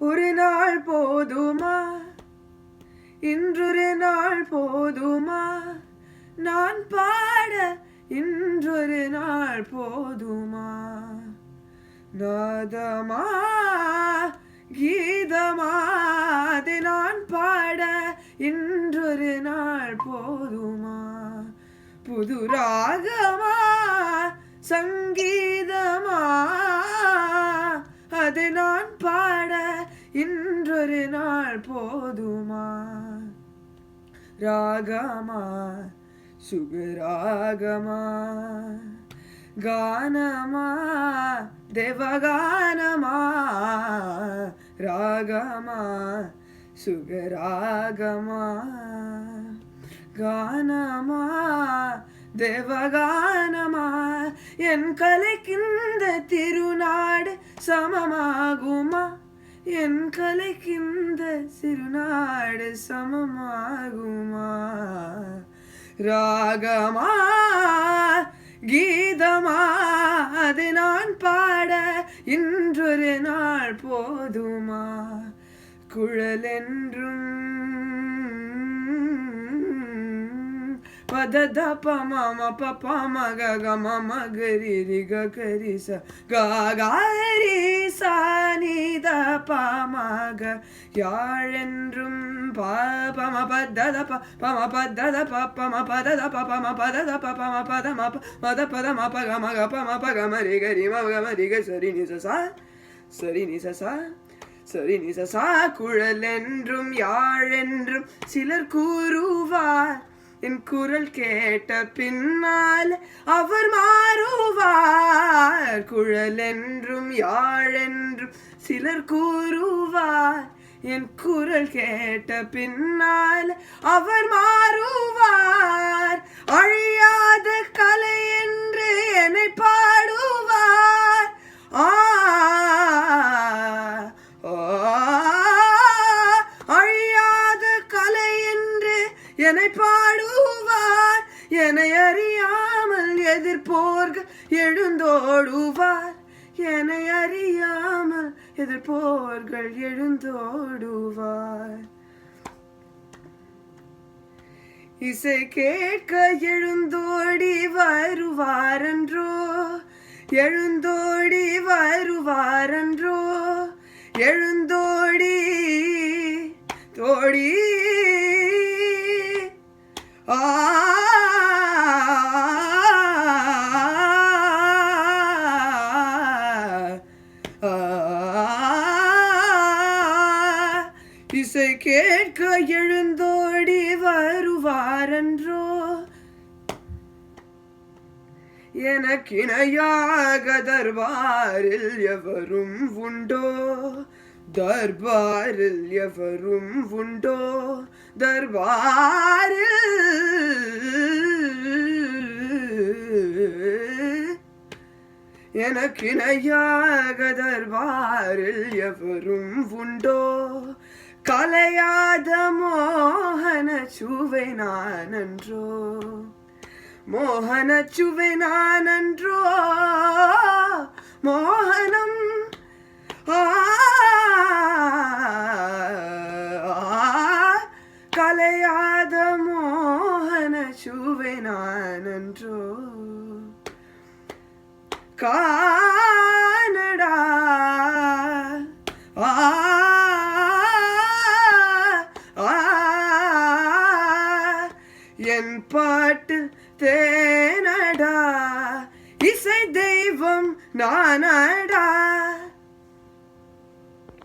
ஒரு நாள் போதுமா, இன்றொரு நாள் போதுமா, நான் பாட இன்றொரு நாள் போதுமா, நாதமா கீதமா அதை நான் பாட இன்றொரு நாள் போதுமா, புது ராகமா சங்கீதமா அதை நான் பாட இன்றொரு நாள் போதுமா, ராகமா சுகராகமா கானமா தேவகானமா, ராகமா சுகராகமா கானமா தேவகானமா, என் கலைக்கின்ற திருநாடு சமமாகுமா, என் கலைக்கின்ற சிறுநாடு சமமாகுமா, ராகமா கீதமா அதை நான் பாட இன்றொரு நாள் போதுமா, குழலென்றும் பதத பமம பம கம மகரி கரி ச கரி சானித பமக யாழென்றும் பம பதத பம பதத பம பதத பம பதத பம பதம மத பதம பகம பம பகம ரி கரி மகம ரி க சரி நி ச சரி நி ச சரி நி ச, குழலென்றும் யாழென்றும் சிலர் கூறுவார், என் குரல் கேட்ட பின்னால் அவர் மாறுவார், குழலென்றும் யாழென்றும் சிலர் கூறுவார், என் குரல் கேட்ட பின்னால் அவர் மாறுவார், அழியாத கலை என்று என்னை பாடுவார், அழியாத கலை என்று என்னை பாடுவார், என்னை அறியாமல் எதிர்ப்போர்கள் எழுந்தோடுவார், என்னை அறியாமல் எதிர்ப்போர்கள் எழுந்தோடுவார், இசை கேட்க எழுந்தோடி வருவாரன்றோ, எழுந்தோடி வருவாரன்றோ, எழுந்தோடி தோடி இசை கேட்க எழுந்தோடி வருவாரன்றோ, எனக்கிணையாக தர்பாரில் எவரும் உண்டோ, தர்பாரில் எவரும் உண்டோ, தர்பாரில் எனக்கிணையாக தர்பாரில் எவரும் உண்டோ, கலையாத மோகன சுவை நானன்றோ, மோகன சுவை நானன்றோ, மோகனம் கலையாத மோகன சுவை நானன்றோ, கானடா என் பாட்டு தேனடா, இசை தெய்வம் நானடா,